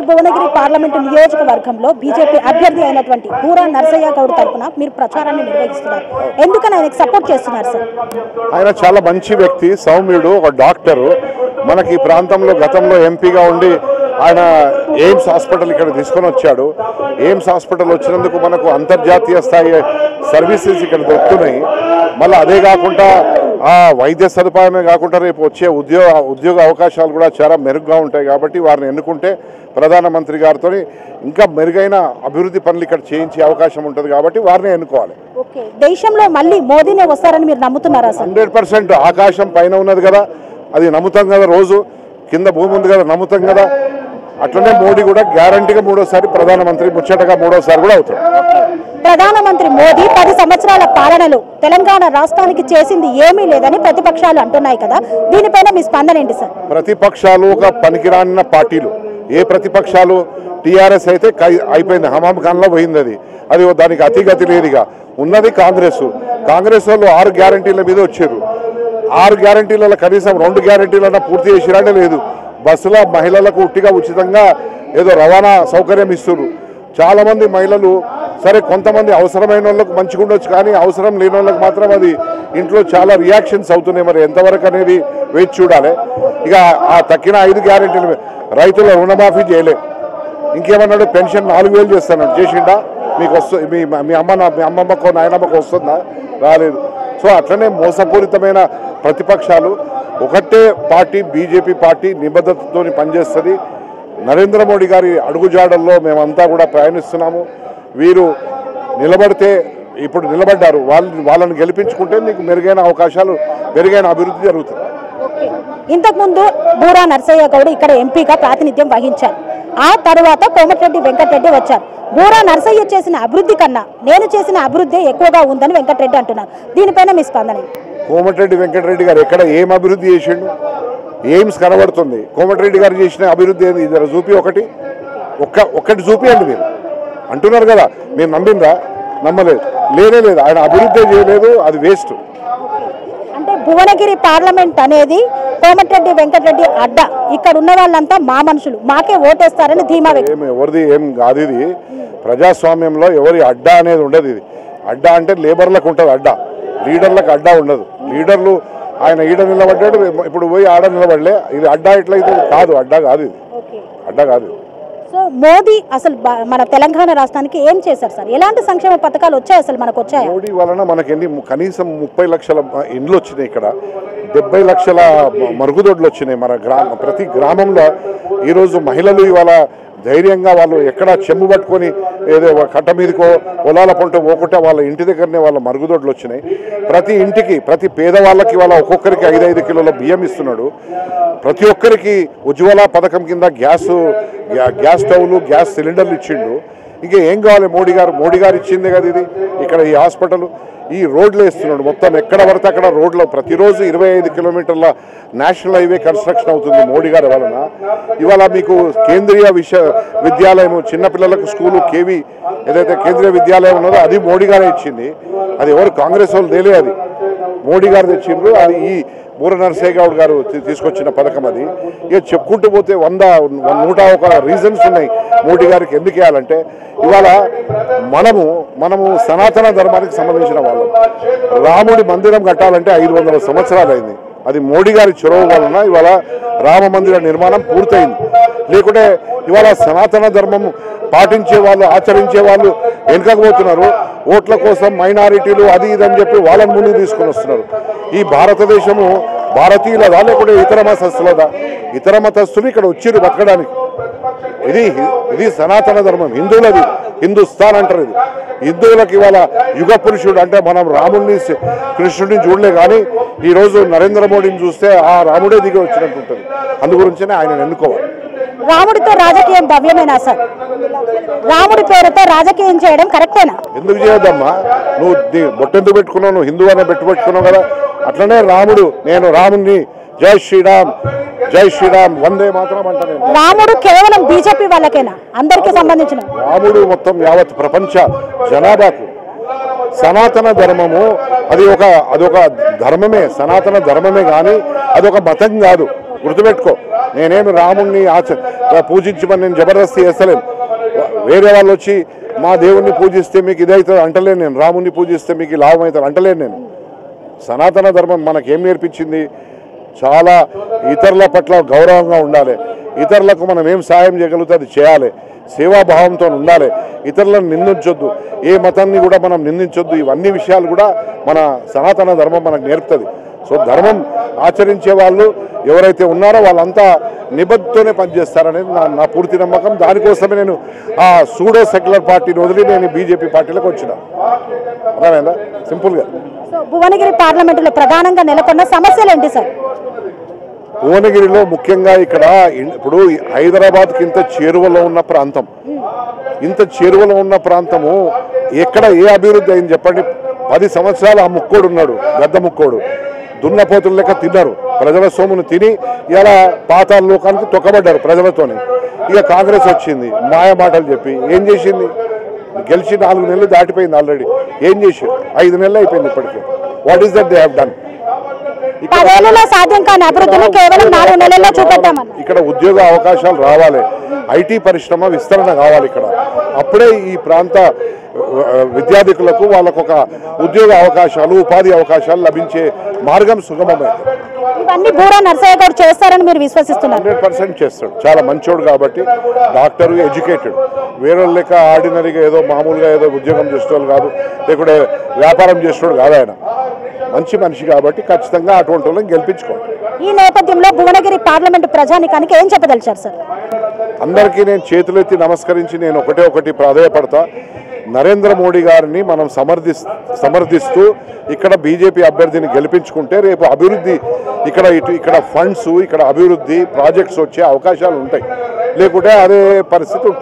Sir Bhuvanagiri parliament నియోజకవర్గంలో BJP అభ్యర్థి అయినటువంటి బూరా నర్సయ్య గౌడ్ తరపున మీరు ప్రచారాన్ని నిర్వహిస్తున్నారు. ఎందుకని ఆయనకు సపోర్ట్ చేస్తున్నారు సార్? ఆయన చాలా మంచి వ్యక్తి, సౌమ్యుడు, ఒక డాక్టరు. మనకి ఈ ప్రాంతంలో గతంలో ఎంపీగా ఉండి ఆయన ఎయిమ్స్ హాస్పిటల్ ఇక్కడ తీసుకొని వచ్చాడు. ఎయిమ్స్ హాస్పిటల్ వచ్చినందుకు మనకు అంతర్జాతీయ స్థాయి సర్వీసెస్ ఇక్కడ దొరుకుతున్నాయి. మళ్ళీ అదే కాకుండా ఆ వైద్య సదుపాయమే కాకుండా రేపు వచ్చే ఉద్యోగ అవకాశాలు కూడా చాలా మెరుగ్గా ఉంటాయి. కాబట్టి వారిని ఎన్నుకుంటే ప్రధానమంత్రి గారితో ఇంకా మెరుగైన అభివృద్ధి పనులు ఇక్కడ చేయించే అవకాశం ఉంటుంది. కాబట్టి వారిని ఎన్నుకోవాలి. దేశంలో మళ్ళీ మోదీనే వస్తారని మీరు నమ్ముతున్నారా? 100% ఆకాశం పైన ఉన్నది కదా, అది నమ్ముతాం కదా. రోజు కింద భూమి ఉంది కదా, నమ్ముతాం కదా. అట్లనే మోడీ కూడా గ్యారంటీగా మూడోసారి ప్రధానమంత్రి, ముచ్చటగా మూడోసారి కూడా అవుతాడు. ప్రధానమంత్రి మోదీ 10 సంవత్సరాల పాలనలో తెలంగాణ రాష్ట్రానికి చేసింది ఏమీ లేదని ప్రతిపక్షాలు అంటున్నాయి కదా, దీనిపైన మీ స్పందన ఏంటి సార్? ప్రతిపక్షాలు ఒక పనికిరాని పార్టీలు. ఏ ప్రతిపక్షాలు? టీఆర్ఎస్ అయితే అయిపోయింది, హమాం ఖాన్లో పోయింది. అది దానికి అతిగతి లేదుగా. ఉన్నది కాంగ్రెస్. కాంగ్రెస్ వాళ్ళు 6 గ్యారంటీల మీద వచ్చారు. 6 గ్యారంటీలలో కనీసం 2 గ్యారంటీలన్నా పూర్తి చేసిరానే లేదు. బస్సులో మహిళలకు ఉట్టిగా ఉచితంగా ఏదో రవాణా సౌకర్యం ఇస్తున్నారు. చాలామంది మహిళలు సరే కొంతమంది అవసరమైన వాళ్ళకు మంచిగా ఉండొచ్చు, కానీ అవసరం లేని వాళ్ళకి మాత్రం అది ఇంట్లో చాలా రియాక్షన్స్ అవుతున్నాయి. మరి ఎంతవరకు అనేది వేచి చూడాలి. ఇక ఆ తక్కిన 5 గ్యారెంటీలు, రైతుల రుణమాఫీ చేయలే. ఇంకేమన్నాడు? పెన్షన్ 4000 చేస్తాను. చేసిండా? మీకు వస్తుంది? మీ అమ్మమ్మకో నాయనమ్మకో వస్తుందా? రాలేదు. సో అట్లనే మోసపూరితమైన ప్రతిపక్షాలు. ఒకటే పార్టీ బీజేపీ పార్టీ నిబద్ధతతో పనిచేస్తుంది. నరేంద్ర మోడీ గారి అడుగుజాడల్లో మేమంతా కూడా ప్రయాణిస్తున్నాము. వీరు నిలబడితే, ఇప్పుడు నిలబడ్డారు, వాళ్ళని గెలిపించుకుంటే మీకు మెరుగైన అవకాశాలు, మెరుగైన అభివృద్ధి జరుగుతుంది. ఇంతకుముందు బూరా నర్సయ్య గౌడ్ ఇక్కడ ఎంపీగా ప్రాతినిధ్యం వహించారు. ఆ తర్వాత కోమటిరెడ్డి వెంకటరెడ్డి వచ్చారు. బూరా నర్సయ్య చేసిన అభివృద్ధి కన్నా నేను చేసిన అభివృద్ధి ఎక్కువగా ఉందని వెంకటరెడ్డి అంటున్నారు. దీనిపైన మీ స్పందన? కోమటిరెడ్డి వెంకటరెడ్డి గారు ఎక్కడ ఏం అభివృద్ధి చేసిండు? ఎయిమ్స్ కనబడుతుంది. కోమటిరెడ్డి గారు చేసిన అభివృద్ధి ఏంది? ఇద్దరు చూపి, ఒక్కటి చూపియండి. మీరు అంటున్నారు కదా, మీరు నమ్మిందా? నమ్మలేదు. లేదు, ఆయన అభివృద్ధి చేయలేదు, అది వేస్ట్. అంటే భువనగిరి పార్లమెంట్ అనేది కోమటిరెడ్డి వెంకటరెడ్డి అడ్డ. ఇక్కడ ఉన్న వాళ్ళంతా మా మనుషులు, మాకే ఓటేస్తారని ధీమా. ఎవరిది ఏం కాదు. ఇది ప్రజాస్వామ్యంలో ఎవరి అడ్డా అనేది ఉండదు. ఇది అడ్డా అంటే లేబర్లకు ఉంటుంది అడ్డా, లీడర్లకు అడ్డా ఉండదు. లీడర్లు ఆయన ఈడ నిలబడ్డాడు, ఇప్పుడు పోయి ఆడ నిలబడలే. ఇది అడ్డా ఎట్లయితే కాదు, అడ్డా కాదు. ఇది అడ్డా కాదు. సో మోదీ అసలు మన తెలంగాణ రాష్ట్రానికి ఏం చేశారు సార్? ఎలాంటి సంక్షేమ పథకాలు వచ్చాయి అసలు మనకు? వచ్చాయి. మోడీ వలన మనకి కనీసం 30 లక్షల ఇండ్లు వచ్చినాయి. ఇక్కడ 70 లక్షల మరుగుదొడ్లు వచ్చినాయి. మన ప్రతి గ్రామంలో ఈరోజు మహిళలు ఇవాళ ధైర్యంగా వాళ్ళు ఎక్కడ చెంబు పట్టుకొని ఏదో కట్ట మీదకో పొలాల పంట పోకుంటే వాళ్ళ ఇంటి దగ్గరనే వాళ్ళ మరుగుదొడ్లు వచ్చినాయి. ప్రతి ఇంటికి, ప్రతి పేదవాళ్ళకి వాళ్ళ ఒక్కొక్కరికి 5-5 కిలోల బియ్యం ఇస్తున్నాడు. ప్రతి ఒక్కరికి ఉజ్వల పథకం కింద గ్యాస్ స్టవ్లు, గ్యాస్ సిలిండర్లు ఇచ్చిండు. ఇంకా ఏం కావాలి? మోడీ గారు ఇచ్చిందే కదా ఇది. ఇక్కడ ఈ హాస్పిటల్, ఈ రోడ్లు వేస్తున్నాడు. మొత్తం ఎక్కడ పడితే అక్కడ రోడ్లు. ప్రతిరోజు 25 కిలోమీటర్ల నేషనల్ హైవే కన్స్ట్రక్షన్ అవుతుంది మోడీ గారి వలన. ఇవాళ మీకు కేంద్రీయ విద్యాలయం, చిన్నపిల్లలకు స్కూలు కేవీ ఏదైతే కేంద్రీయ విద్యాలయం ఉన్నదో అది మోడీ గారే ఇచ్చింది. అది ఎవరు కాంగ్రెస్ వాళ్ళు తేలే, అది మోడీ గారు తెచ్చిండ్రు. అది ఈ బూరా నర్సయ్య గౌడ్ గారు తీసుకొచ్చిన పథకం. అది ఇక చెప్పుకుంటూ పోతే 101 రీజన్స్ ఉన్నాయి మోడీ గారికి ఎందుకు వేయాలంటే. ఇవాళ మనము సనాతన ధర్మానికి సంబంధించిన వాళ్ళం. రాముడి మందిరం కట్టాలంటే 500 సంవత్సరాలు అయింది. అది మోడీ గారి చొరవ వలన ఇవాళ రామ మందిర నిర్మాణం పూర్తయింది. లేకుంటే ఇవాళ సనాతన ధర్మం పాటించే వాళ్ళు, ఆచరించే వాళ్ళు వెనుకపోతున్నారు. ఓట్ల కోసం మైనారిటీలు అది ఇది అని చెప్పి వాళ్ళని ముందుకు తీసుకొని వస్తున్నారు. ఈ భారతదేశము భారతీయులదా లేకుంటే ఇతర మతస్థులదా? ఇతర మతస్థులు ఇక్కడ వచ్చిర్రు బతకడానికి. ఇది సనాతన ధర్మం, హిందువులది. హిందుస్థాన్ అంటారు. ఇది హిందువులకు ఇవాళ యుగ పురుషుడు అంటే మనం రాముడిని, కృష్ణుడిని చూడలే, కానీ ఈరోజు నరేంద్ర మోడీని చూస్తే ఆ రాముడే దిగి వచ్చినట్టు ఉంటుంది. అందు గురించినే ఆయన ఎన్నుకోవాలి. రాముడితో రాజకీయం భవ్యమేనా సార్? రాముడి పేరుతో రాజకీయం చేయడం కరెక్టేనా? ఎందుకు చేయొద్దమ్మా? నువ్వు బొట్టెందుకు పెట్టుకున్నావు? నువ్వు హిందువు అనే పెట్టుకున్నావు కదా. అట్లనే రాముడు, నేను రాముడిని జై శ్రీరామ్ వందే మాత్రం అంటాను. రాముడు కేవలం బీజేపీ వాళ్ళకేనా? అందరికీ సంబంధించిన రాముడు మొత్తం యావత్ ప్రపంచ జనాభాకు. సనాతన ధర్మము అదొక ధర్మమే, సనాతన ధర్మమే, కానీ అదొక మతం కాదు. గుర్తుపెట్టుకో. నేనేమి రాముణ్ణి పూజించమని నేను జబర్దస్తి చేస్తలేను. వేరే వాళ్ళు వచ్చి మా దేవుణ్ణి పూజిస్తే మీకు ఇదవుతుంది అంటలేను నేను, రాముణ్ణి పూజిస్తే మీకు లాభం అవుతుంది అంటలేను నేను. సనాతన ధర్మం మనకేం నేర్పించింది? చాలా ఇతరుల పట్ల గౌరవంగా ఉండాలి, ఇతరులకు మనం ఏం సాయం చేయగలుగుతా అది చేయాలి, సేవాభావంతో ఉండాలి, ఇతరులను నిందించొద్దు, ఏ మతాన్ని కూడా మనం నిందించొద్దు. ఇవన్నీ విషయాలు కూడా మన సనాతన ధర్మం మనకు నేర్పుతుంది. సో ధర్మం ఆచరించే వాళ్ళు ఎవరైతే ఉన్నారో వాళ్ళంతా నిబద్ధతోనే పనిచేస్తారనేది నా పూర్తి నమ్మకం. దానికోసమే నేను ఆ సూడో సెక్యులర్ పార్టీని వదిలి నేను బీజేపీ పార్టీలోకి వచ్చిన. అర్థమైందా? సింపుల్గా. సో భువనగిరి పార్లమెంటులో ప్రధానంగా నెలకొన్న సమస్యలు ఏంటి సార్? భువనగిరిలో ముఖ్యంగా ఇక్కడ ఇప్పుడు హైదరాబాద్కి ఇంత చేరువలో ఉన్న ప్రాంతం, ఇంత చేరువలో ఉన్న ప్రాంతము ఎక్కడ ఏ అభివృద్ధి అయింది చెప్పండి? 10 సంవత్సరాలు ఆ ముక్కోడు ఉన్నాడు, గద్ద ముక్కోడు, దున్నపోతుల లెక్క తిన్నారు, ప్రజల సొమ్మును తిని ఇలా పాతాళ లోకానికి తొక్కబడ్డారు ప్రజలతోని. ఇక కాంగ్రెస్ వచ్చింది, మాయ మాటలు చెప్పి ఏం చేసింది? గెలిచి 4 నెలలు దాటిపోయింది ఆల్రెడీ. ఏం చేసి 5 నెలలు అయిపోయింది ఇప్పటికే. What is that they have done? సాధ్యం కాని అభివృద్ధిని కేవలం 4 నెలల్లో చూపెట్టామని. ఇక్కడ ఉద్యోగ అవకాశాలు రావాలి, ఐటీ పరిశ్రమ విస్తరణ కావాలి ఇక్కడ. అప్పుడే ఈ ప్రాంత విద్యార్థికులకు వాళ్ళకు ఒక ఉద్యోగ అవకాశాలు, ఉపాధి అవకాశాలు లభించే మార్గం సుగమమైంది. ఇవన్నీ బూరా నర్సయ్య గారు చేస్తారని మీరు విశ్వసిస్తున్నారు? 100% చేస్తాడు. చాలా మంచోడు కాబట్టి, డాక్టరు, ఎడ్యుకేటెడ్, వేరే లెక్క ఆర్డినరీగా ఏదో మామూలుగా ఏదో ఉద్యోగం చేసేవాళ్ళు కాదు, లేకుంటే వ్యాపారం చేసేవాడు కాదు. ఆయన మంచి మనిషి కాబట్టి ఖచ్చితంగా అటువంటి వాళ్ళని గెలిపించుకోండి. ఈ నేపథ్యంలో భువనగిరి పార్లమెంటు ప్రజానికానికి ఏం చెప్పదలిచారు సార్? అందరికీ నేను చేతులెత్తి నమస్కరించి నేను ఒకటి ప్రాధాయపడతా. నరేంద్ర మోడీ గారిని మనం సమర్థిస్తూ ఇక్కడ బీజేపీ అభ్యర్థిని గెలిపించుకుంటే రేపు అభివృద్ధి ఇక్కడ ఫండ్స్, ఇక్కడ అభివృద్ధి ప్రాజెక్ట్స్ వచ్చే అవకాశాలు ఉంటాయి, లేకుంటే అదే పరిస్థితి ఉంటుంది.